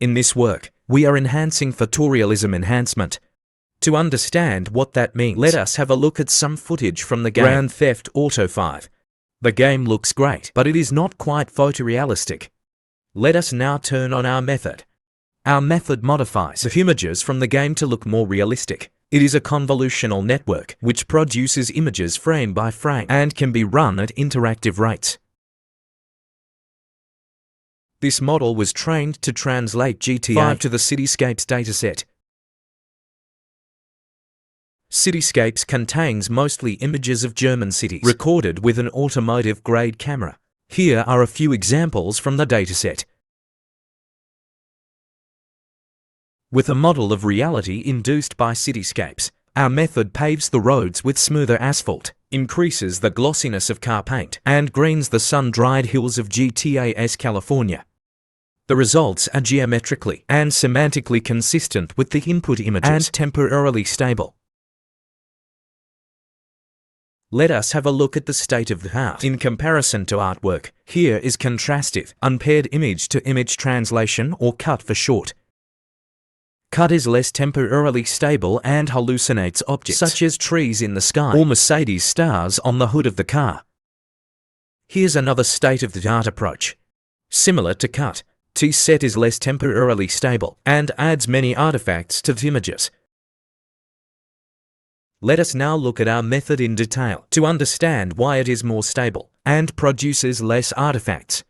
In this work, we are enhancing photorealism enhancement. To understand what that means, let us have a look at some footage from the game Grand Theft Auto 5. The game looks great, but it is not quite photorealistic. Let us now turn on our method. Our method modifies the images from the game to look more realistic. It is a convolutional network which produces images frame by frame and can be run at interactive rates. This model was trained to translate GTA 5 to the Cityscapes dataset. Cityscapes contains mostly images of German cities recorded with an automotive-grade camera. Here are a few examples from the dataset. With a model of reality induced by cityscapes, our method paves the roads with smoother asphalt, increases the glossiness of car paint, and greens the sun-dried hills of GTA's California. The results are geometrically and semantically consistent with the input images and temporarily stable. Let us have a look at the state of the art in comparison to artwork. Here is contrastive, unpaired image-to-image translation, or CUT for short. CUT is less temporarily stable and hallucinates objects such as trees in the sky or Mercedes stars on the hood of the car. Here's another state-of-the-art approach. Similar to CUT, T-set is less temporarily stable and adds many artifacts to the images. Let us now look at our method in detail to understand why it is more stable and produces less artifacts.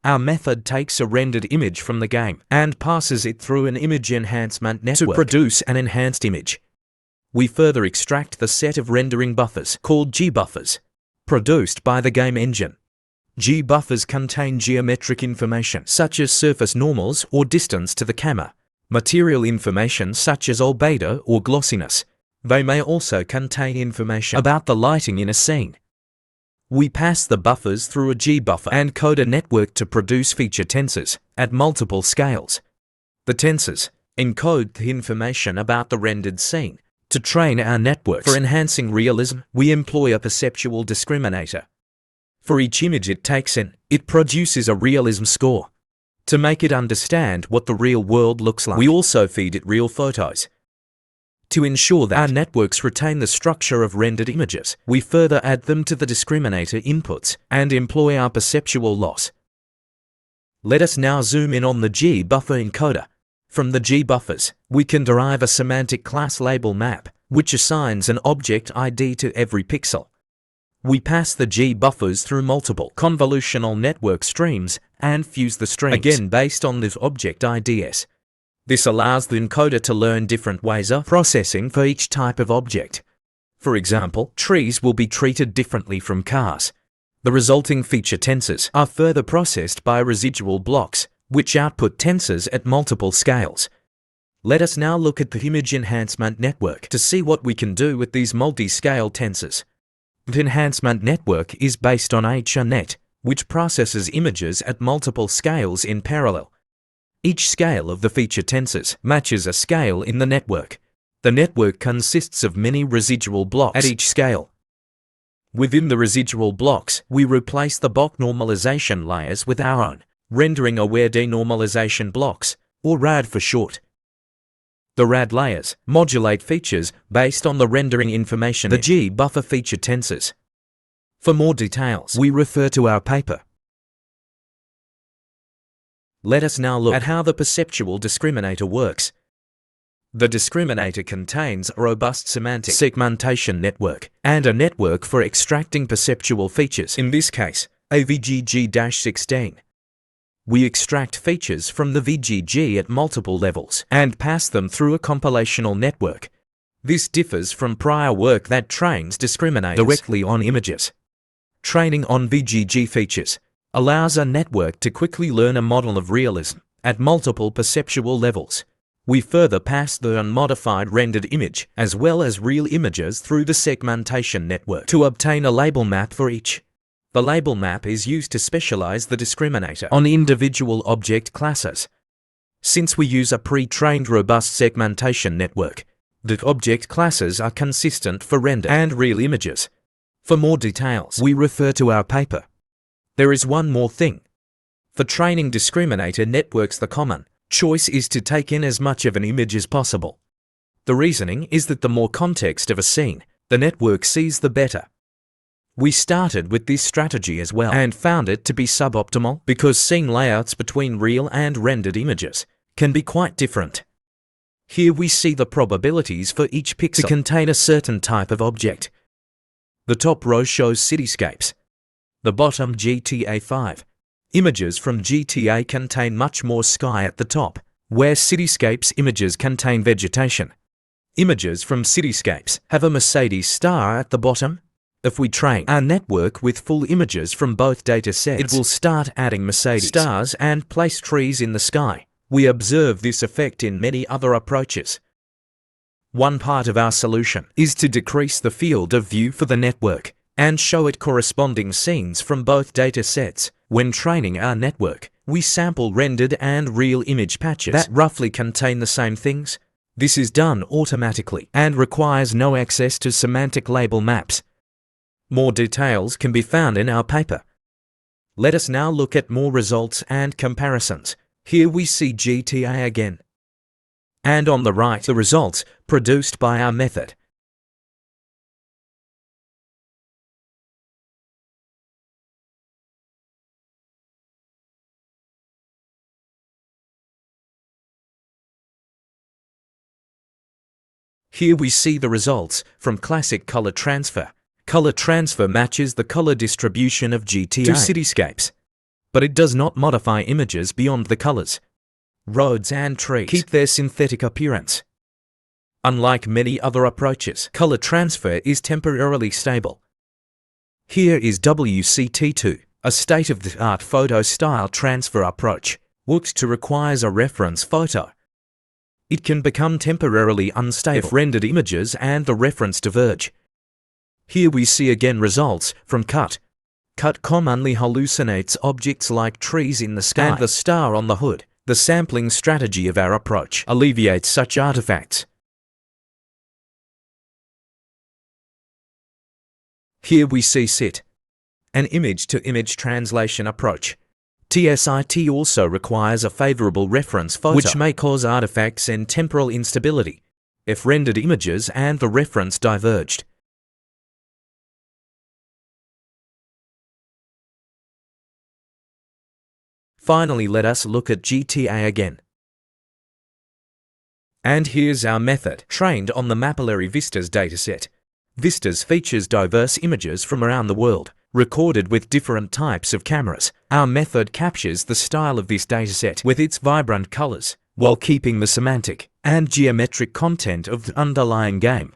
Our method takes a rendered image from the game and passes it through an image enhancement network to produce an enhanced image. We further extract the set of rendering buffers called G-buffers, produced by the game engine. G-buffers contain geometric information such as surface normals or distance to the camera, material information such as albedo or glossiness. They may also contain information about the lighting in a scene. We pass the buffers through a G-buffer and code a network to produce feature tensors at multiple scales. The tensors encode the information about the rendered scene. To train our networks for enhancing realism, we employ a perceptual discriminator. For each image it takes in, it produces a realism score. To make it understand what the real world looks like, we also feed it real photos. To ensure that our networks retain the structure of rendered images, we further add them to the discriminator inputs and employ our perceptual loss. Let us now zoom in on the G-buffer encoder. From the G-buffers, we can derive a semantic class label map, which assigns an object ID to every pixel. We pass the G-buffers through multiple convolutional network streams and fuse the streams, again based on this object IDs. This allows the encoder to learn different ways of processing for each type of object. For example, trees will be treated differently from cars. The resulting feature tensors are further processed by residual blocks, which output tensors at multiple scales. Let us now look at the image enhancement network to see what we can do with these multi-scale tensors. The enhancement network is based on HRNet, which processes images at multiple scales in parallel. Each scale of the feature tensors matches a scale in the network. The network consists of many residual blocks at each scale. Within the residual blocks, we replace the block normalization layers with our own rendering-aware denormalization blocks, or RAD for short. The RAD layers modulate features based on the rendering information in the G-buffer feature tensors. For more details, we refer to our paper. Let us now look at how the perceptual discriminator works. The discriminator contains a robust semantic segmentation network and a network for extracting perceptual features, in this case, a VGG-16. We extract features from the VGG at multiple levels and pass them through a compilational network. This differs from prior work that trains discriminators directly on images. Training on VGG features allows a network to quickly learn a model of realism at multiple perceptual levels. We further pass the unmodified rendered image as well as real images through the segmentation network to obtain a label map for each. The label map is used to specialize the discriminator on individual object classes. Since we use a pre-trained robust segmentation network, the object classes are consistent for render and real images. For more details, we refer to our paper. There is one more thing. For training discriminator networks, the common choice is to take in as much of an image as possible. The reasoning is that the more context of a scene the network sees, the better. We started with this strategy as well and found it to be suboptimal because scene layouts between real and rendered images can be quite different. Here we see the probabilities for each pixel to contain a certain type of object. The top row shows cityscapes. The bottom GTA 5. Images from GTA contain much more sky at the top, where cityscapes images contain vegetation. Images from cityscapes have a Mercedes star at the bottom. If we train our network with full images from both data sets, it will start adding Mercedes stars and place trees in the sky. We observe this effect in many other approaches. One part of our solution is to decrease the field of view for the network and show it corresponding scenes from both data sets. When training our network, we sample rendered and real image patches that roughly contain the same things. This is done automatically and requires no access to semantic label maps. More details can be found in our paper. Let us now look at more results and comparisons. Here we see GTA again. And on the right, the results produced by our method. Here we see the results from classic color transfer. Color transfer matches the color distribution of GTA to cityscapes, but it does not modify images beyond the colors. Roads and trees keep their synthetic appearance. Unlike many other approaches, color transfer is temporarily stable. Here is WCT2, a state-of-the-art photo style transfer approach, which requires a reference photo. It can become temporarily unstable if rendered images and the reference diverge. Here we see again results from CUT. CUT commonly hallucinates objects like trees in the sky and the star on the hood. The sampling strategy of our approach alleviates such artifacts. Here we see SIT, an image-to-image translation approach. TSIT also requires a favorable reference photo, which may cause artifacts and temporal instability if rendered images and the reference diverged. Finally, let us look at GTA again. And here's our method, trained on the Mapillary Vistas dataset. Vistas features diverse images from around the world, recorded with different types of cameras. Our method captures the style of this dataset with its vibrant colors, while keeping the semantic and geometric content of the underlying game.